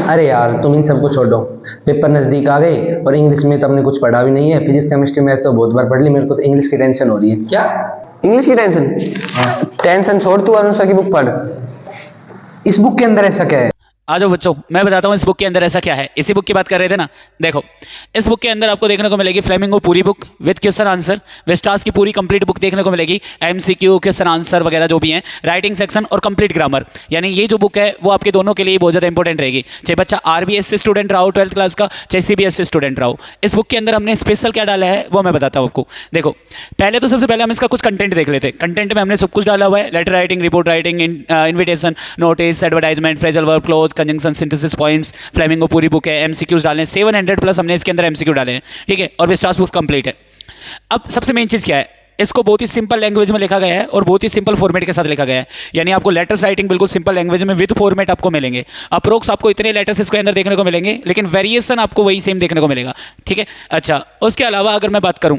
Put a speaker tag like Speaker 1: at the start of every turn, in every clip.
Speaker 1: अरे यार तुम इन सबको छोड़ो। पेपर नज़दीक आ गए और इंग्लिश में तो हमने कुछ पढ़ा भी नहीं है। फिजिक्स केमिस्ट्री मैथ तो बहुत बार पढ़ ली, मेरे को तो इंग्लिश की टेंशन हो रही है। क्या?
Speaker 2: इंग्लिश की टेंशन?
Speaker 1: हाँ।
Speaker 2: टेंशन छोड़, तू अनुषा की बुक पढ़।
Speaker 1: इस बुक के अंदर ऐसा क्या है?
Speaker 3: आ जाओ बच्चों, मैं बताता हूँ इस बुक के अंदर ऐसा क्या है। इसी बुक की बात कर रहे थे ना। देखो, इस बुक के अंदर आपको देखने को मिलेगी फ्लेमिंगो पूरी book with question answer, Vestas की पूरी कंप्लीट बुक देखने को मिलेगी, एमसीक्यू क्वेश्चन आंसर वगैरह जो भी हैं, राइटिंग सेक्शन और कंप्लीट ग्रामर। यानी ये जो बुक है वो आपके दोनों के लिए बहुत ज़्यादा इंपॉर्टेंट रहेगी, चाहे बच्चा आरबीएससी स्टूडेंट रहा हो 12th क्लास का, चाहे सीबीएसई स्टूडेंट रहा हो। इस बुक के अंदर हमने स्पेशल क्या डाला है वो मैं बताता हूँ आपको। देखो, पहले तो सबसे पहले हम इसका कुछ कंटेंट देख लेते हैं। कंटेंट में हमने सब कुछ डाला हुआ है, letter writing, report writing, invitation, notice, advertisement, phrasal verb, clause, conjunction, synthesis, points. Flamingo पूरी बुक है, एमसीक्यूज डाले 700 प्लस हमने इसके अंदर एमसीक्यू डाले हैं, ठीक है। और विस्टास बुक कंप्लीट है। अब सबसे मेन चीज़ क्या है, इसको बहुत ही सिंपल लैंग्वेज में लिखा गया है और बहुत ही सिंपल फॉर्मेट के साथ लिखा गया है। यानी आपको लेटर्स राइटिंग बिल्कुल सिंपल लैंग्वेज में विद फॉर्मेट आपको मिलेंगे। अप्रोक्स आपको इतने लेटर्स इसके अंदर देखने को मिलेंगे, लेकिन वेरिएशन आपको वही सेम देखने को मिलेगा, ठीक है। अच्छा, उसके अलावा अगर मैं बात करूं,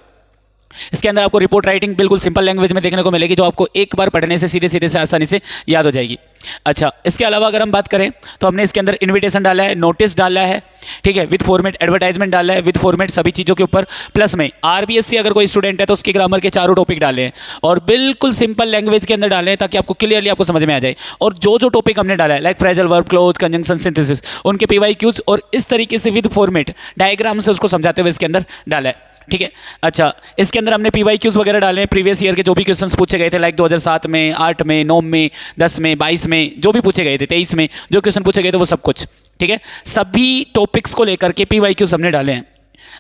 Speaker 3: इसके अंदर आपको रिपोर्ट राइटिंग बिल्कुल सिंपल लैंग्वेज में देखने को मिलेगी, जो आपको एक बार पढ़ने से सीधे सीधे से आसानी से याद हो जाएगी। अच्छा, इसके अलावा अगर हम बात करें तो हमने इसके अंदर इनविटेशन डाला है, नोटिस डाला है, ठीक है, विद फॉर्मेट, एडवर्टाइजमेंट डाला है विद फॉर्मेट, सभी चीज़ों के ऊपर। प्लस में आरबीएससी अगर कोई स्टूडेंट है तो उसके ग्रामर के चारों टॉपिक डाले हैं और बिल्कुल सिंपल लैंग्वेज के अंदर डाले हैं, ताकि आपको क्लियरली आपको समझ में आ जाए। और जो जो टॉपिक हमने डाला है, like phrasal verb, clause, conjunction, synthesis, उनके पीवाईक्यूज और इस तरीके से विद फॉर्मेट डायग्राम से उसको समझाते हुए इसके अंदर डाला है, ठीक है। अच्छा, इसके अंदर हमने पीवाईक्यूज वगैरह डाले हैं, प्रीवियस ईयर के जो भी क्वेश्चंस पूछे गए थे, लाइक 2007 में, 8 में, 9 में, 10 में, 22 में, जो भी पूछे गए थे, 23 में जो क्वेश्चन पूछे गए थे वो सब कुछ, ठीक है। सभी टॉपिक्स को लेकर के पीवाईक्यूज हमने डाले हैं।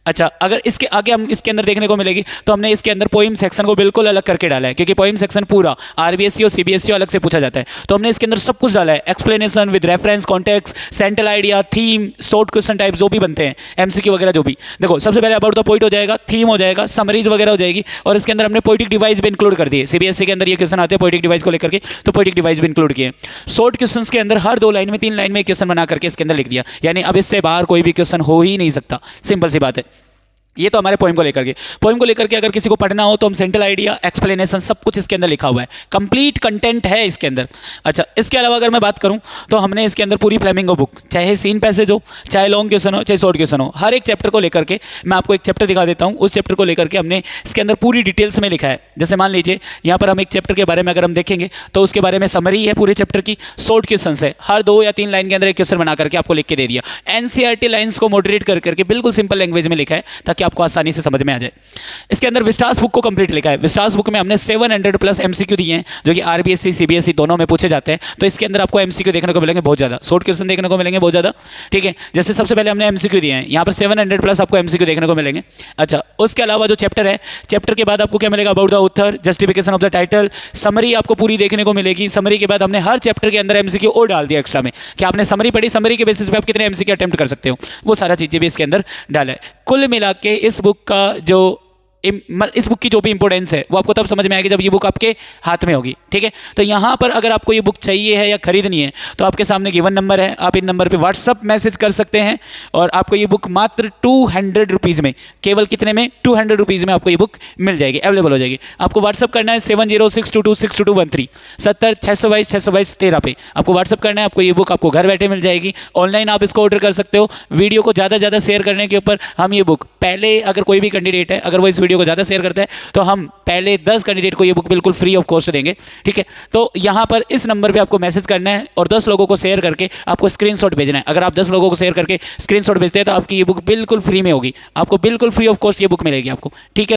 Speaker 3: अच्छा, अगर इसके आगे हम इसके अंदर देखने को मिलेगी तो हमने इसके अंदर पोइम सेक्शन को बिल्कुल अलग करके डाला है, क्योंकि पोइम सेक्शन पूरा आरबीएससी और सीबीएसई अलग से पूछा जाता है। तो हमने इसके अंदर सब कुछ डाला है, explanation with reference, context, central idea, theme, short question type जो भी बनते हैं, एमसीक्यू वगैरह जो भी। देखो, सबसे पहले अबाउट द पोइट हो जाएगा, थीम हो जाएगा, समरीज वगैरह हो जाएगी, और इसके अंदर हमने पोइटिक डिवाइस भी इंक्लूड कर दिए। सीबीएसई के अंदर ये क्वेश्चन आते हैं पोइटिक डिवाइस को लेकर के, तो पोइटिक डिवाइस भी इंक्लूड किए। शॉर्ट क्वेश्चन के अंदर हर 2 लाइन में, 3 लाइन में क्वेश्चन बना करके इसके अंदर लिख दिया। यानी अब इससे बाहर कोई भी क्वेश्चन हो ही नहीं सकता, सिंपल सी बात है। ये तो हमारे पोइम को लेकर के। पोइम को लेकर के अगर किसी को पढ़ना हो तो हम सेंट्रल आइडिया, एक्सप्लेनेशन, सब कुछ इसके अंदर लिखा हुआ है, कंप्लीट कंटेंट है इसके अंदर। अच्छा, इसके अलावा अगर मैं बात करूं तो हमने इसके अंदर पूरी फ्लेमिंगो बुक, चाहे सीन पैसेज हो, चाहे लॉन्ग क्वेश्चन हो, चाहे शॉर्ट क्वेश्चन हो, हर एक चैप्टर को लेकर के, मैं आपको एक चैप्टर दिखा देता हूँ, उस चैप्टर को लेकर के हमने इसके अंदर पूरी डिटेल्स में लिखा है। जैसे मान लीजिए यहाँ पर हम एक चैप्टर के बारे में अगर हम देखेंगे तो उसके बारे में समरी है पूरे चैप्टर की, शॉर्ट क्वेश्चन है, हर 2 या 3 लाइन के अंदर एक क्वेश्चन बना करके आपको लिख के दे दिया। एनसीईआरटी लाइन्स को मॉडरेट कर करके बिल्कुल सिंपल लैंग्वेज में लिखा है, ताकि आपको आसानी से समझ में आ जाए। इसके अंदर विस्टास बुक को कंप्लीट लिखा है। विस्टास बुक में हमने 700 प्लस एमसीक्यू दिए हैं, जो कि आरबीएससी सीबीएसई दोनों में पूछे जाते हैं। तो इसके अंदर आपको एमसीक्यू देखने को मिलेंगे बहुत ज़्यादा, शॉर्ट क्वेश्चन देखने को मिलेंगे बहुत ज़्यादा, ठीक है। जैसे सबसे पहले हमने एमसीक्यू दिए हैं, यहाँ पर 700 प्लस आपको एमसीक्यू देखने को मिलेंगे। अच्छा, उसके अलावा जो चैप्टर है, चैप्टर के बाद आपको क्या मिलेगा, about the author, justification of the title, summary आपको पूरी देखने को मिलेगी। समरी के बाद हमने हर चैप्टर के अंदर एमसीक्यू और डाल दिया एक्स्ट्रा में, कि आपने समरी पढ़ी, समरी के बेसिस पे आप कितने एमसीक्यू अटेम्प्ट कर सकते हो, वो सारा चीज़ें भी इसके अंदर डाला है। कुल मिला के इस बुक का जो इस बुक की जो भी इंपॉर्टेंस है वो आपको तब समझ में आएगी जब ये बुक आपके हाथ में होगी, ठीक है। तो यहाँ पर अगर आपको ये बुक चाहिए है या खरीदनी है तो आपके सामने गिवन नंबर है, आप इन नंबर पे व्हाट्सअप मैसेज कर सकते हैं और आपको ये बुक मात्र 200 रुपीज़ में, केवल कितने में, 200 रुपीज़ में आपको ये बुक मिल जाएगी, अवेलेबल हो जाएगी। आपको व्हाट्सअप करना है 7062262213 7062262213 पे आपको व्हाट्सअप करना है। आपको ये बुक आपको घर बैठे मिल जाएगी, ऑनलाइन आप इसको ऑर्डर कर सकते हो। वीडियो को ज़्यादा से ज़्यादा शेयर करने के ऊपर हम ये बुक पहले, अगर कोई भी कैंडिडेट है, अगर वो इस वीडियो को ज़्यादा शेयर करता है तो हम पहले 10 कैंडिडेट को ये बुक बिल्कुल फ्री ऑफ कॉस्ट देंगे, ठीक है। तो यहाँ पर इस नंबर पे आपको मैसेज करना है और 10 लोगों को शेयर करके आपको स्क्रीनशॉट भेजना है। अगर आप 10 लोगों को शेयर करके स्क्रीनशॉट भेजते हैं तो आपकी ये बुक बिल्कुल फ्री में होगी, आपको बिल्कुल फ्री ऑफ कॉस्ट ये बुक मिलेगी आपको, ठीक है।